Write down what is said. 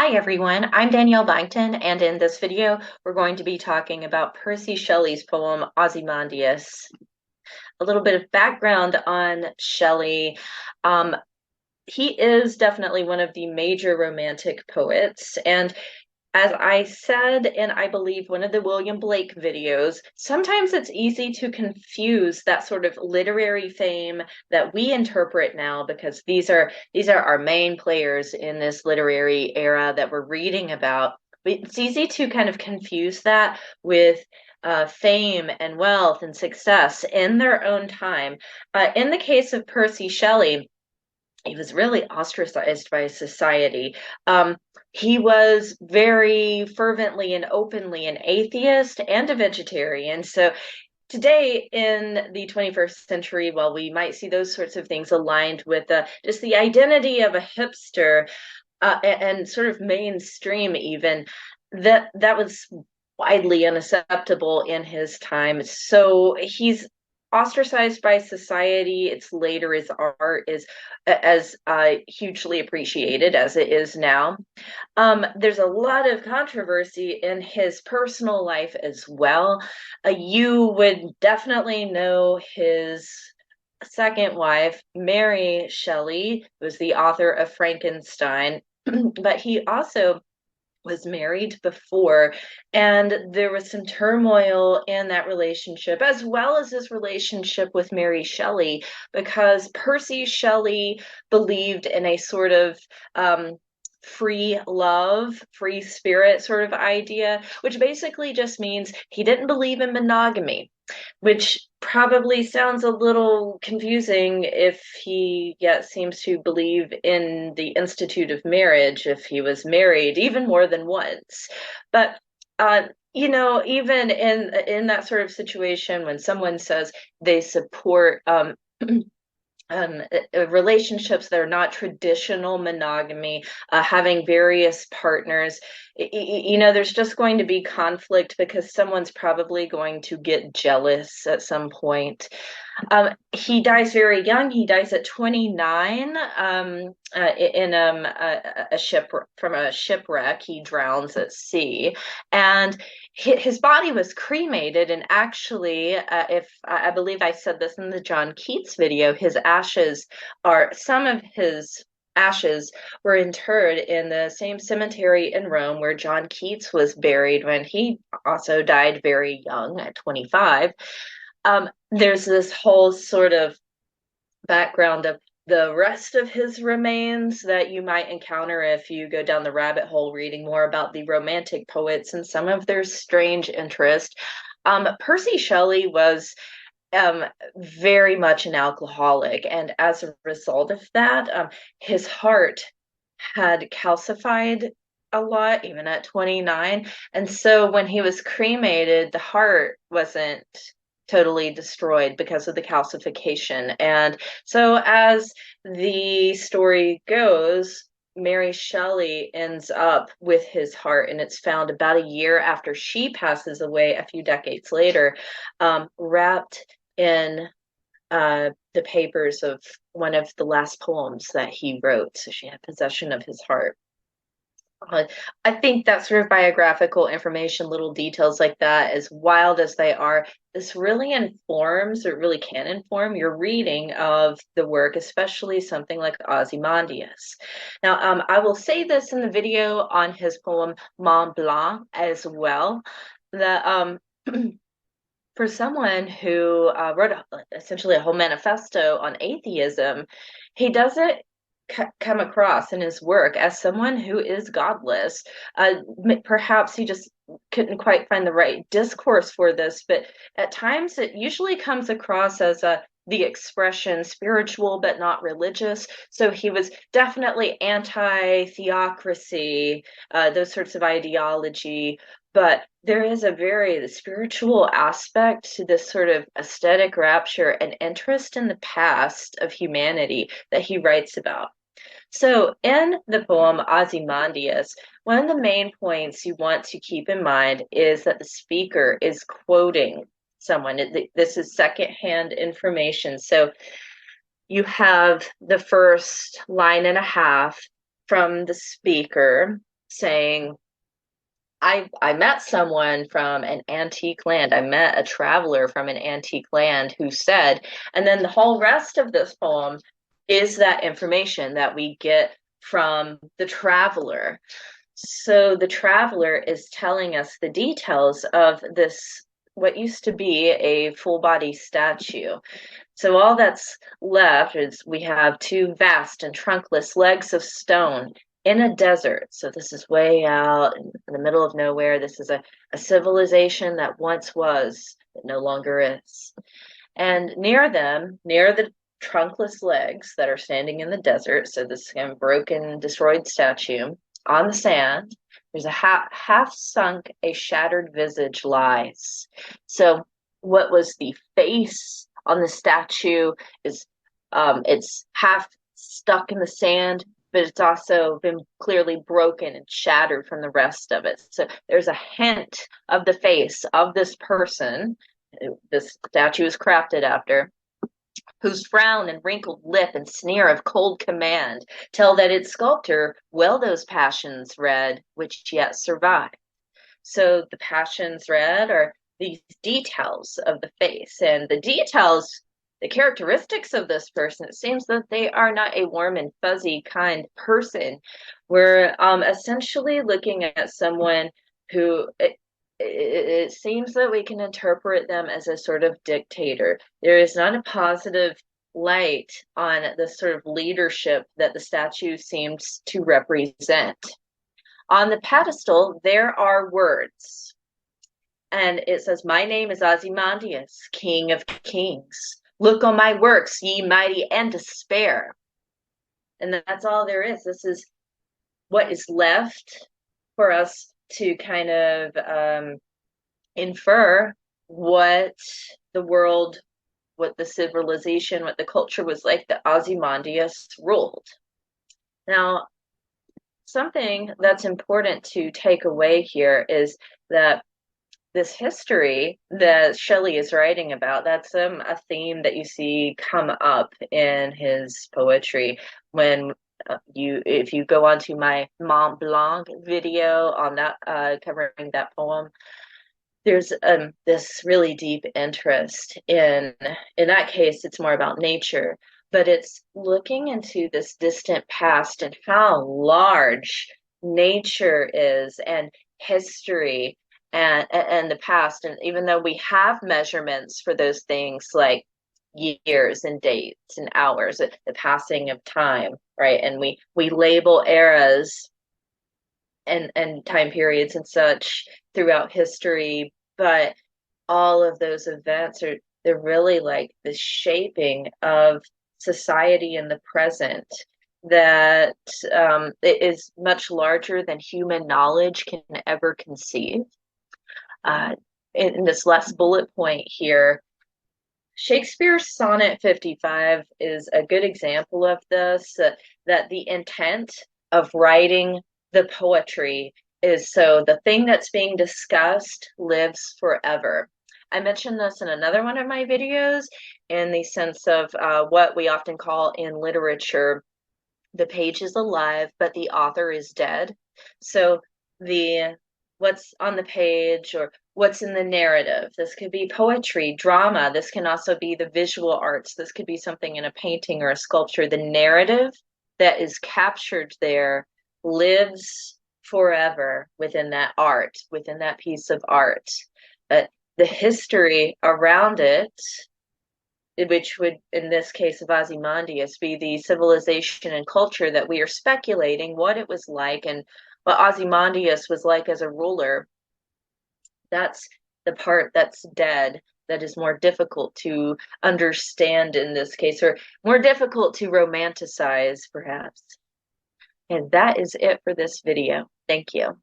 Hi everyone, I'm Danielle Byington, and in this video, we're going to be talking about Percy Shelley's poem Ozymandias. A little bit of background on Shelley. Um, he is definitely one of the major romantic poets, and as I said in, I believe, one of the William Blake videos, sometimes it's easy to confuse that sort of literary fame that we interpret now, because these are our main players in this literary era that we're reading about. It's easy to kind of confuse that with fame and wealth and success in their own time. In the case of Percy Shelley, he was really ostracized by society. He was very fervently and openly an atheist and a vegetarian. So today in the 21st century, while we might see those sorts of things aligned with just the identity of a hipster and sort of mainstream, even that was widely unacceptable in his time. So he's ostracized by society. It's later his art is as hugely appreciated as it is now. There's a lot of controversy in his personal life as well. You would definitely know his second wife, Mary Shelley, was the author of Frankenstein, but he also was married before, and there was some turmoil in that relationship, as well as his relationship with Mary Shelley, because Percy Shelley believed in a sort of free love, free spirit sort of idea, which basically just means he didn't believe in monogamy, which probably sounds a little confusing if he yet seems to believe in the institute of marriage if he was married even more than once. But even in that sort of situation, when someone says they support relationships that are not traditional monogamy, having various partners, there's just going to be conflict because someone's probably going to get jealous at some point. He dies very young. He dies at 29 in a ship from a shipwreck. He drowns at sea, and his body was cremated. And actually, if I believe I said this in the John Keats video, some of his ashes were interred in the same cemetery in Rome where John Keats was buried when he also died very young at 25. There's this whole sort of background of the rest of his remains that you might encounter if you go down the rabbit hole reading more about the romantic poets and some of their strange interest. Percy Shelley was very much an alcoholic, and as a result of that, his heart had calcified a lot, even at 29. And so when he was cremated, the heart wasn't totally destroyed because of the calcification. And so, as the story goes, Mary Shelley ends up with his heart, and it's found about a year after she passes away, a few decades later, wrapped in the papers of one of the last poems that he wrote. So she had possession of his heart. I think that sort of biographical information, little details like that, as wild as they are, this really informs, or it really can inform your reading of the work, especially something like Ozymandias. Now, I will say this in the video on his poem Mont Blanc as well, that for someone who wrote essentially a whole manifesto on atheism, he doesn't come across in his work as someone who is godless. Perhaps he just couldn't quite find the right discourse for this, but at times it usually comes across as the expression spiritual but not religious. So he was definitely anti-theocracy, those sorts of ideology, but there is a very spiritual aspect to this sort of aesthetic rapture and interest in the past of humanity that he writes about. So, in the poem Ozymandias, one of the main points you want to keep in mind is that the speaker is quoting someone. This is secondhand information. So, you have the first line and a half from the speaker saying, I met someone from an antique land. I met a traveler from an antique land who said, and then the whole rest of this poem is that information that we get from the traveler. So the traveler is telling us the details of this, what used to be a full body statue. So all that's left is we have two vast and trunkless legs of stone in a desert. So this is way out in the middle of nowhere. This is a civilization that once was, but no longer is. And near them, near the trunkless legs that are standing in the desert, so this kind of broken, destroyed statue, on the sand, there's a half sunk, a shattered visage lies. So what was the face on the statue is it's half stuck in the sand, but it's also been clearly broken and shattered from the rest of it. So there's a hint of the face of this person this statue is crafted after, whose frown and wrinkled lip and sneer of cold command tell that its sculptor well those passions read which yet survive. So the passions read are these details of the face, and the details, the characteristics of this person, it seems that they are not a warm and fuzzy kind person. We're essentially looking at someone who it seems that we can interpret them as a sort of dictator. There is not a positive light on the sort of leadership that the statue seems to represent. On the pedestal, there are words, and it says, "My name is Ozymandias, King of Kings. Look on my works, ye mighty, and despair." And that's all there is. This is what is left for us to kind of infer what the world, what the civilization, what the culture was like that Ozymandias ruled. Now, something that's important to take away here is that this history that Shelley is writing about, that's a theme that you see come up in his poetry. When if you go onto my Mont Blanc video on that, covering that poem, there's this really deep interest in that case, it's more about nature, but it's looking into this distant past and how large nature is, and history, and the past. And even though we have measurements for those things like years and dates and hours, the passing of time, right? And we label eras and time periods and such throughout history, but all of those events they're really like the shaping of society in the present that it is much larger than human knowledge can ever conceive. In this last bullet point here, Shakespeare's Sonnet 55 is a good example of this, that the intent of writing the poetry is so the thing that's being discussed lives forever. I mentioned this in another one of my videos in the sense of what we often call in literature, the page is alive, but the author is dead. So the what's on the page or what's in the narrative, this could be poetry, drama, this can also be the visual arts, this could be something in a painting or a sculpture. The narrative that is captured there lives forever within that art, within that piece of art. The history around it, which would, in this case of Ozymandias, be the civilization and culture that we are speculating what it was like and what Ozymandias was like as a ruler, that's the part that's dead, that is more difficult to understand in this case, or more difficult to romanticize, perhaps. And that is it for this video. Thank you.